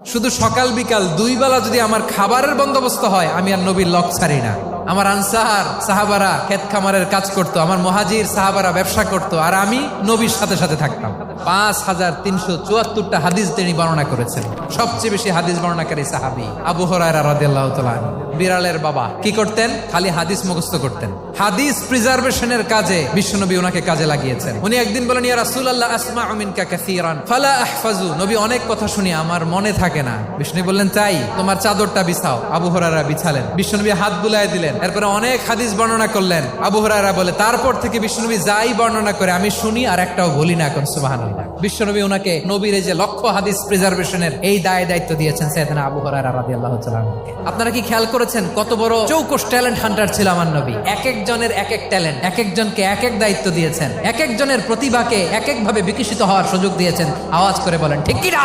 শুধু সকাল বিকাল দুই বেলা যদি আমার খাবারের বন্দোবস্ত হয়, আমি আর নবীর লক ছাড়ি না। আমার আনসার সাহাবারা ক্ষেত খামারের কাজ করত, আমার মুহাজির সাহাবারা ব্যবসা করত, আর আমি নবীর সাথে সাথে থাকতাম। 5374টা হাদিস তিনি বর্ণনা করেছেন। সবচেয়ে বেশি হাদিস বর্ণনাকারী সাহাবী আবু হুরায়রা রাদিয়াল্লাহু তাআলা। বিড়ালের বাবা কি করতেন? খালি হাদিস মুখস্থ করতেন। হাদিস প্রিজার্ভেশনের কাজে বিশ্বনবী ওনাকে কাজে লাগিয়েছেন। উনি একদিন বলেন, ইয়া রাসূলুল্লাহ আসমাউ মিনকা কাসীরান ফালা আহফাজু। নবী অনেক কথা শুনি, আমার মনে থাকে না। বিষ্ণু বললেন, তাই তোমার চাদরটা বিছাও। আবু হুরায়রা বিছালেন। বিশ্বনবী হাত বুলায় দিলেন। এরপরে অনেক হাদিস বর্ণনা করলেন। আবু হুরায়রা বলে, তারপর থেকে বিশ্বনবী যাই বর্ণনা করে আমি শুনি আর একটাও বলি না। এখন সুবহানাল্লাহ। বিশ্বনবী ওনাকে নবীর এই যে লক্ষ্য হাদিস প্রিজার্ভেশনের এই দায়িত্ব দিয়েছেন সাইয়েদনা আবু হুরায়রা রাদিয়াল্লাহু তাআলা। আপনারা কি খেয়াল করেছেন কত বড় চৌকস ট্যালেন্ট হান্টার ছিল আমার নবী? এক একজনের এক এক ট্যালেন্ট, এক একজনকে এক এক দায়িত্ব দিয়েছেন, এক একজনের প্রতিভাকে এক এক ভাবে বিকশিত হওয়ার সুযোগ দিয়েছেন। আওয়াজ করে বলেন ঠিক কি না?